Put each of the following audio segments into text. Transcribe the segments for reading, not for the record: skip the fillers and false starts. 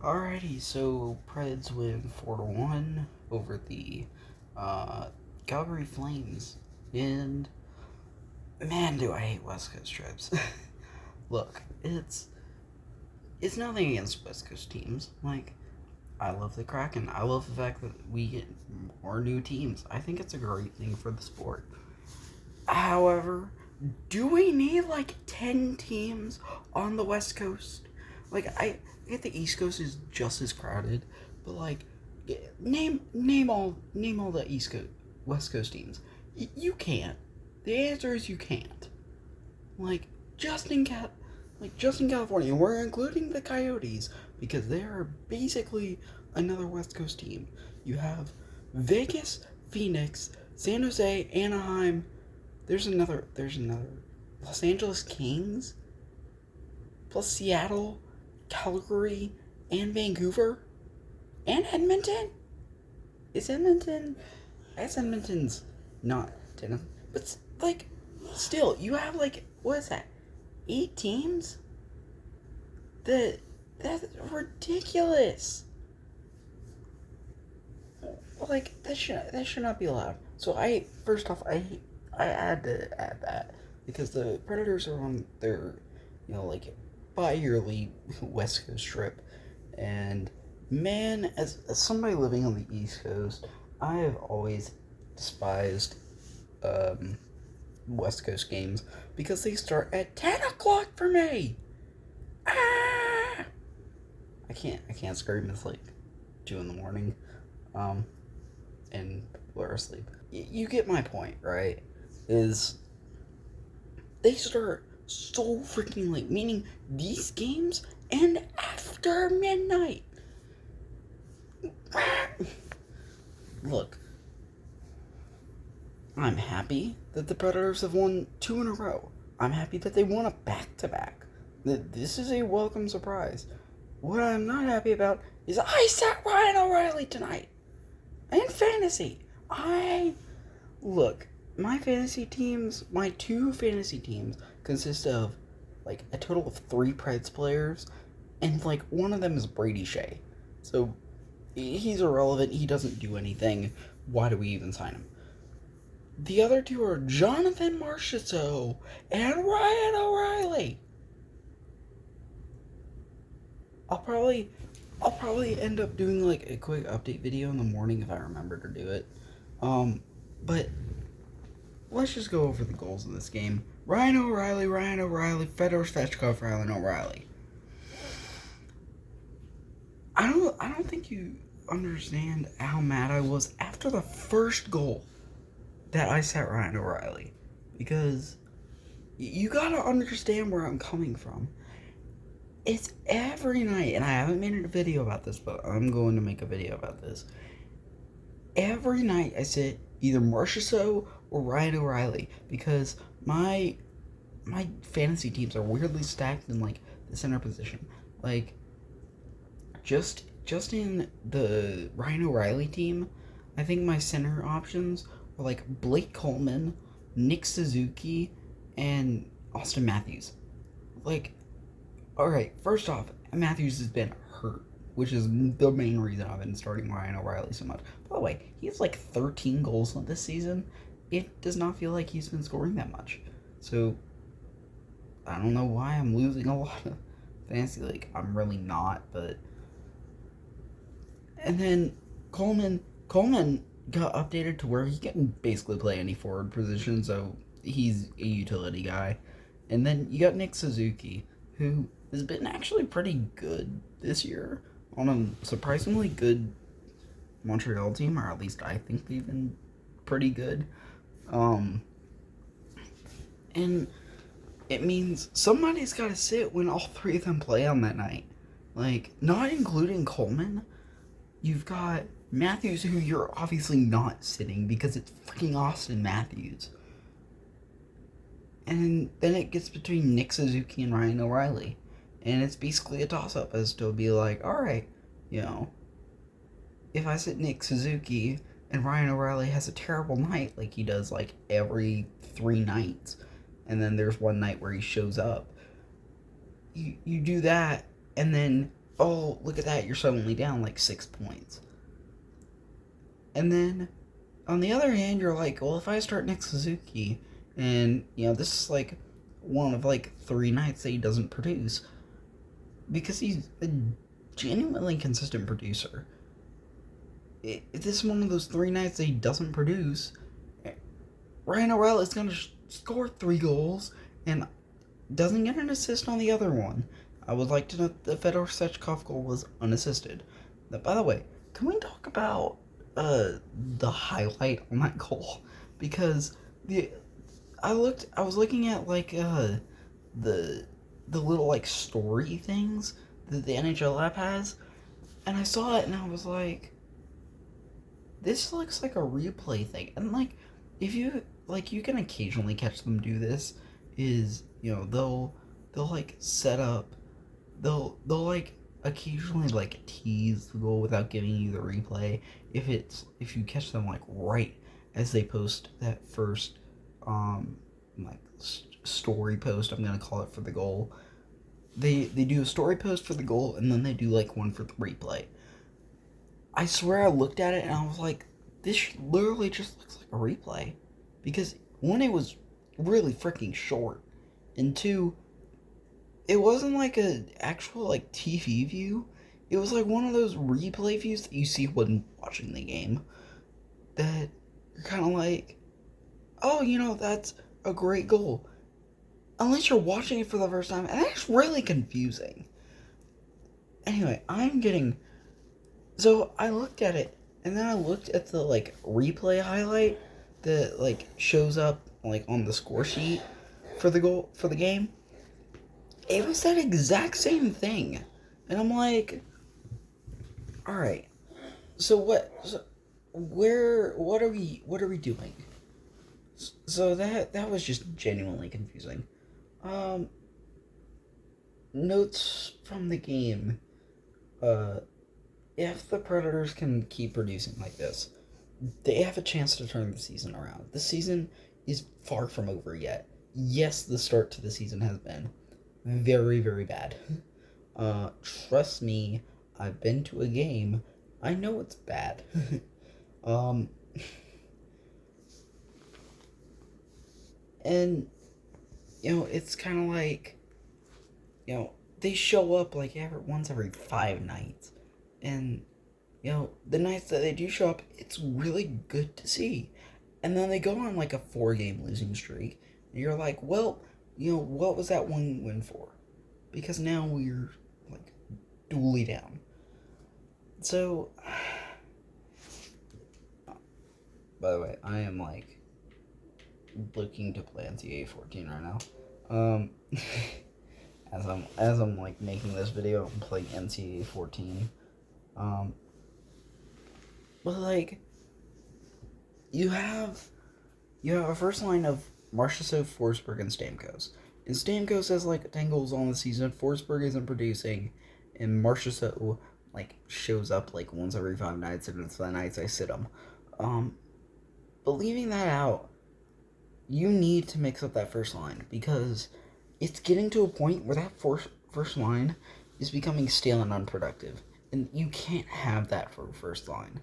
Alrighty, so Preds win 4-1 over the uh, Calgary Flames. And man, do I hate West Coast trips. Look, it's nothing against West Coast teams. Like, I love the Kraken. I love the fact that we get more new teams. I think it's a great thing for the sport. However, do we need like 10 teams on the West Coast? Like, I get the East Coast is just as crowded, but like, name all the East Coast West Coast teams. You can't. The answer is you can't. Like, just in California, we're including the Coyotes because they are basically another West Coast team. You have Vegas, Phoenix, San Jose, Anaheim. There's another Los Angeles Kings, plus Seattle, Calgary, and Vancouver, and Edmonton. Is Edmonton? I guess Edmonton's not ten, but like, still, you have like, what is that? 8 teams? That's ridiculous. Like, that should not be allowed. So first off, I had to add that because the Predators are on their, like, bi-yearly West Coast trip, and man, as somebody living on the East Coast, I have always despised West Coast games because they start at 10 o'clock for me. Ah! I can't scream. It's like 2 in the morning, um, and we're asleep. You get my point, right? Is they start so freaking late, meaning these games end after midnight. Look, I'm happy that the Predators have won 2 in a row. I'm happy that they won a back-to-back. This is a welcome surprise. What I'm not happy about is I sat Ryan O'Reilly tonight in fantasy. Look, my two fantasy teams consist of like a total of 3 Preds players, and like one of them is Brady Shea. So he's irrelevant. He doesn't do anything. Why do we even sign him? The other two are Jonathan Marchessault and Ryan O'Reilly. I'll probably end up doing like a quick update video in the morning if I remember to do it. But let's just go over the goals of this game. Ryan O'Reilly, Fedor Svechkov, Ryan O'Reilly. I don't think you understand how mad I was after the first goal that I sat Ryan O'Reilly, because you gotta understand where I'm coming from. It's every night, and I haven't made a video about this, but I'm going to make a video about this. Every night I sit either Marchessault or Ryan O'Reilly because my fantasy teams are weirdly stacked in like the center position. Like, just in the Ryan O'Reilly team, I think my center options are like Blake Coleman, Nick Suzuki, and Austin Matthews. Like, alright, first off, Matthews has been hurt, which is the main reason I've been starting Ryan O'Reilly so much. By the way, he has like 13 goals this season. It does not feel like he's been scoring that much. So, I don't know why I'm losing a lot of fantasy. Like, I'm really not, but... And then Coleman got updated to where he can basically play any forward position, so he's a utility guy. And then you got Nick Suzuki, who has been actually pretty good this year on a surprisingly good Montreal team, or at least I think they've been pretty good. And it means somebody's got to sit when all 3 of them play on that night. Like, not including Coleman, you've got Matthews, who you're obviously not sitting because it's freaking Austin Matthews. And then it gets between Nick Suzuki and Ryan O'Reilly. And it's basically a toss-up as to be like, alright, if I sit Nick Suzuki and Ryan O'Reilly has a terrible night like he does like every 3 nights, and then there's one night where he shows up, you do that, and then oh, look at that, you're suddenly down like 6 points. And then, on the other hand, you're like, well, if I start Nick Suzuki, and, this is like one of like 3 nights that he doesn't produce, because he's a genuinely consistent producer. If this is one of those 3 nights that he doesn't produce, Ryan O'Reilly is going to score 3 goals and doesn't get an assist on the other one. I would like to note the Fedor Sechkov goal was unassisted. Now, by the way, can we talk about the highlight on that goal? Because I was looking at like the little like story things that the NHL app has, and I saw it and I was like, this looks like a replay thing. And like, if you like, you can occasionally catch them do this. Is they'll like set up, they'll like occasionally like tease the goal without giving you the replay. If you catch them like right as they post that first like story post, I'm gonna call it, for the goal. They do a story post for the goal, and then they do like one for the replay. I swear I looked at it and I was like, this literally just looks like a replay. Because, one, it was really freaking short. And 2, it wasn't like an actual like TV view. It was like one of those replay views that you see when watching the game. That you're kind of like, oh, that's a great goal. Unless you're watching it for the first time. And that's really confusing. Anyway, so I looked at it, and then I looked at the like replay highlight that like shows up like on the score sheet for the game. It was that exact same thing, and I'm like, all right, so what are we doing? So that was just genuinely confusing. Notes from the game. If the Predators can keep producing like this, they have a chance to turn the season around. The season is far from over yet. Yes, the start to the season has been very, very bad. Trust me, I've been to a game. I know it's bad. And, it's kind of like, they show up like once every 5 nights. And, the nights that they do show up, it's really good to see. And then they go on like a 4-game losing streak. And you're like, well, what was that one win for? Because now we're like duly down. So, by the way, I am like looking to play NCAA 14 right now. As I'm like making this video, I'm playing NCAA 14. But like, you have a first line of Marchessault, Forsberg, and Stamkos. And Stamkos has like 10 goals on the season. Forsberg isn't producing, and Marchessault like shows up like once every 5 nights, and it's the nights I sit him. But leaving that out, you need to mix up that first line, because it's getting to a point where that first line is becoming stale and unproductive. And you can't have that for a first line.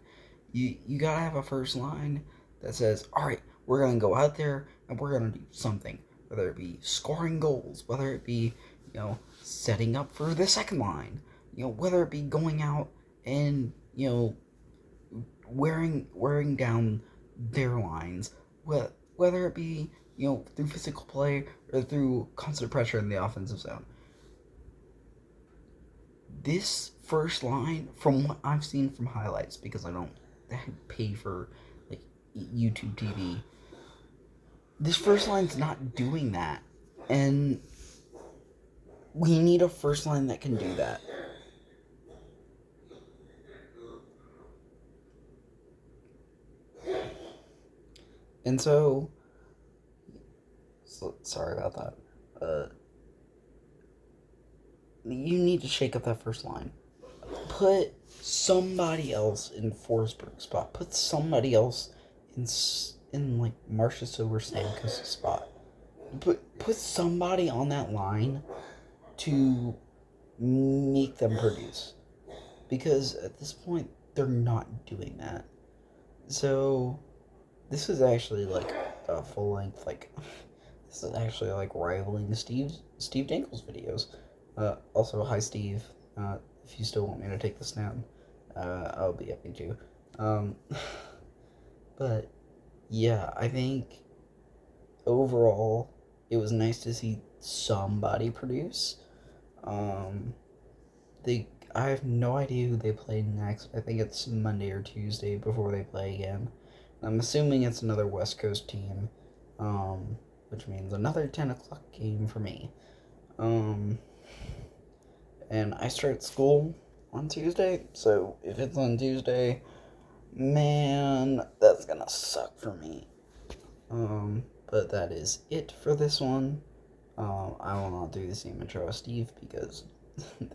You gotta have a first line that says, alright, we're gonna go out there and we're gonna do something. Whether it be scoring goals, whether it be, setting up for the second line, whether it be going out and, wearing down their lines, whether it be, through physical play or through constant pressure in the offensive zone. This first line, from what I've seen from highlights, because I don't pay for like YouTube TV, this first line's not doing that, and we need a first line that can do that. And so sorry about that. You need to shake up that first line. Put somebody else in Forsberg's spot. Put somebody else in like Marchessault or Stamkos' spot. Put somebody on that line to make them produce. Because at this point, they're not doing that. So, this is actually like a full length, like, this is actually like rivaling Steve Dankel's videos. Also, hi Steve. If you still want me to take this down, I'll be happy to. Um, but yeah, I think overall it was nice to see somebody produce. Um, I have no idea who they play next. I think it's Monday or Tuesday before they play again. I'm assuming it's another West Coast team, which means another 10 o'clock game for me. And I start school on Tuesday, so if it's on Tuesday, man, that's gonna suck for me. But that is it for this one. I will not do the same intro as Steve because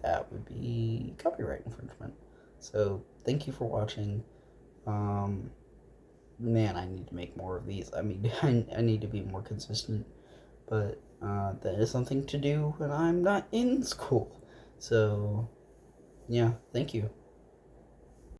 that would be copyright infringement. So, thank you for watching. Man, I need to make more of these. I mean, I need to be more consistent, but that is something to do when I'm not in school. So, yeah, thank you.